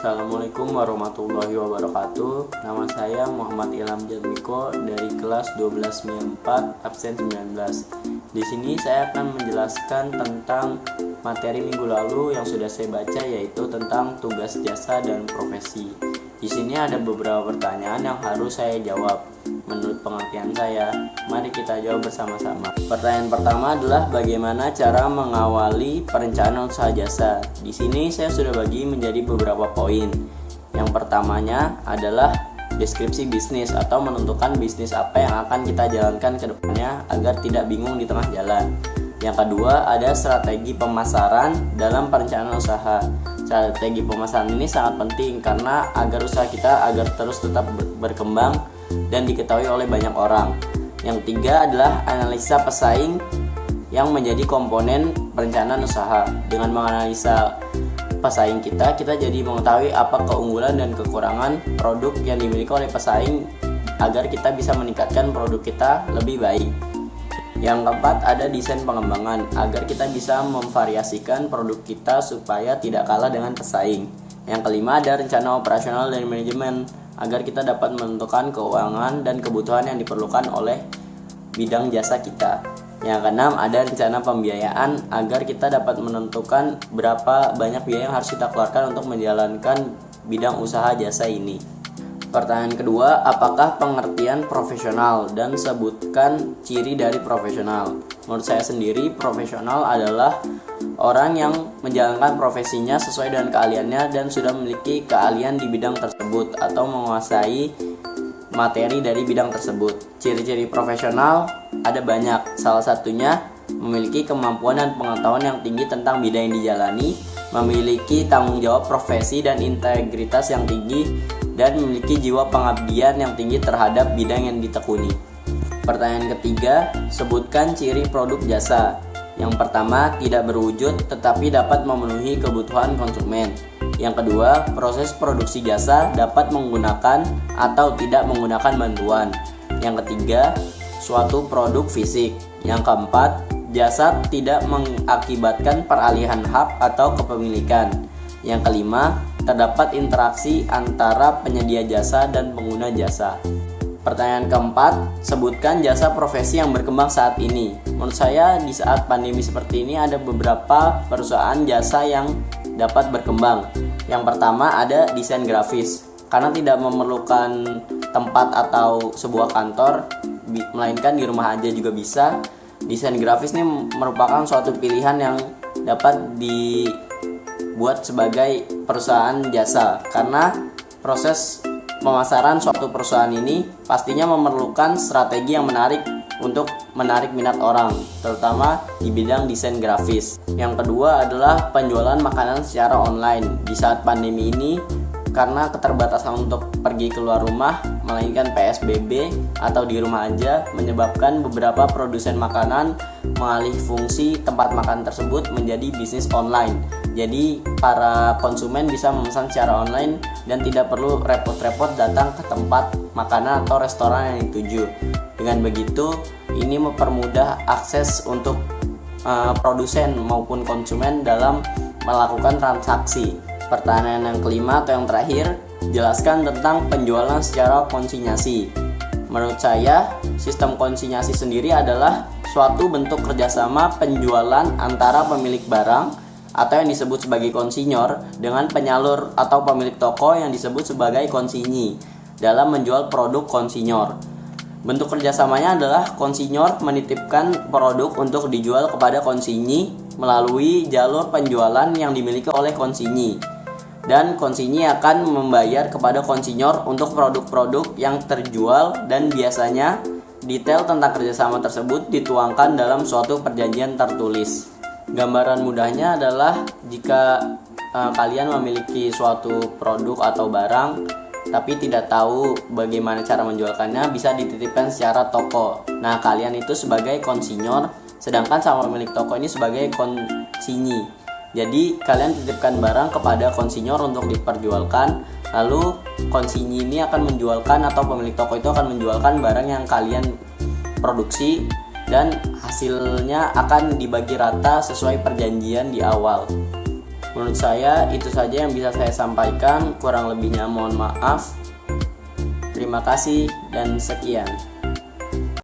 Assalamualaikum warahmatullahi wabarakatuh. Nama saya Muhammad Ilham Jatmiko dari kelas 1294 absen 19. Di sini saya akan menjelaskan tentang materi minggu lalu yang sudah saya baca, yaitu tentang tugas jasa dan profesi. Di sini ada beberapa pertanyaan yang harus saya jawab menurut pengertian saya. Mari kita jawab bersama-sama. Pertanyaan pertama adalah bagaimana cara mengawali perencanaan usaha jasa. Di sini saya sudah bagi menjadi beberapa poin. Yang pertamanya adalah deskripsi bisnis atau menentukan bisnis apa yang akan kita jalankan ke depannya agar tidak bingung di tengah jalan. Yang kedua ada strategi pemasaran dalam perencanaan usaha. Strategi pemasaran ini sangat penting karena agar usaha kita terus tetap berkembang dan diketahui oleh banyak orang. Yang tiga adalah analisa pesaing yang menjadi komponen perencanaan usaha. Dengan menganalisa pesaing kita jadi mengetahui apa keunggulan dan kekurangan produk yang dimiliki oleh pesaing agar kita bisa meningkatkan produk kita lebih baik. Yang keempat ada desain pengembangan agar kita bisa memvariasikan produk kita supaya tidak kalah dengan pesaing. Yang kelima ada rencana operasional dan manajemen agar kita dapat menentukan keuangan dan kebutuhan yang diperlukan oleh bidang jasa kita. Yang keenam ada rencana pembiayaan agar kita dapat menentukan berapa banyak biaya yang harus kita keluarkan untuk menjalankan bidang usaha jasa ini. Pertanyaan kedua, apakah pengertian profesional dan sebutkan ciri dari profesional? Menurut saya sendiri, profesional adalah orang yang menjalankan profesinya sesuai dengan keahliannya dan sudah memiliki keahlian di bidang tersebut atau menguasai materi dari bidang tersebut. Ciri-ciri profesional ada banyak, salah satunya memiliki kemampuan dan pengetahuan yang tinggi tentang bidang yang dijalani, memiliki tanggung jawab profesi dan integritas yang tinggi, dan memiliki jiwa pengabdian yang tinggi terhadap bidang yang ditekuni. Pertanyaan ketiga, sebutkan ciri produk jasa. Yang pertama, tidak berwujud tetapi dapat memenuhi kebutuhan konsumen. Yang kedua, proses produksi jasa dapat menggunakan atau tidak menggunakan bantuan. Yang ketiga, suatu produk fisik. Yang keempat, jasa tidak mengakibatkan peralihan hak atau kepemilikan. Yang kelima, terdapat interaksi antara penyedia jasa dan pengguna jasa. Pertanyaan keempat, sebutkan jasa profesi yang berkembang saat ini. Menurut saya di saat pandemi seperti ini ada beberapa perusahaan jasa yang dapat berkembang. Yang pertama ada desain grafis, karena tidak memerlukan tempat atau sebuah kantor, melainkan di rumah aja juga bisa. Desain grafis ini merupakan suatu pilihan yang dapat dibuat sebagai perusahaan jasa, karena proses pemasaran suatu perusahaan ini pastinya memerlukan strategi yang menarik untuk menarik minat orang, terutama di bidang desain grafis. Yang kedua adalah penjualan makanan secara online. Di saat pandemi ini, karena keterbatasan untuk pergi keluar rumah, melainkan PSBB atau di rumah aja, menyebabkan beberapa produsen makanan mengalih fungsi tempat makan tersebut menjadi bisnis online. Jadi para konsumen bisa memesan secara online dan tidak perlu repot-repot datang ke tempat makanan atau restoran yang dituju. Dengan begitu, ini mempermudah akses untuk produsen maupun konsumen dalam melakukan transaksi. Pertanyaan yang kelima atau yang terakhir, jelaskan tentang penjualan secara konsinyasi. Menurut saya, sistem konsinyasi sendiri adalah suatu bentuk kerjasama penjualan antara pemilik barang atau yang disebut sebagai konsinyor dengan penyalur atau pemilik toko yang disebut sebagai konsinyi dalam menjual produk konsinyor. Bentuk kerjasamanya adalah konsinyor menitipkan produk untuk dijual kepada konsinyi melalui jalur penjualan yang dimiliki oleh konsinyi, dan konsinyi akan membayar kepada konsinyor untuk produk-produk yang terjual, dan biasanya detail tentang kerjasama tersebut dituangkan dalam suatu perjanjian tertulis. Gambaran mudahnya adalah jika kalian memiliki suatu produk atau barang tapi tidak tahu bagaimana cara menjualkannya, bisa dititipkan secara toko. Nah, kalian itu sebagai konsinyor, sedangkan sama pemilik toko ini sebagai konsinyi. Jadi kalian titipkan barang kepada konsinyor untuk diperjualkan, lalu konsinyi ini akan menjualkan atau pemilik toko itu akan menjualkan barang yang kalian produksi, dan hasilnya akan dibagi rata sesuai perjanjian di awal. Menurut saya itu saja yang bisa saya sampaikan, kurang lebihnya mohon maaf. Terima kasih dan sekian.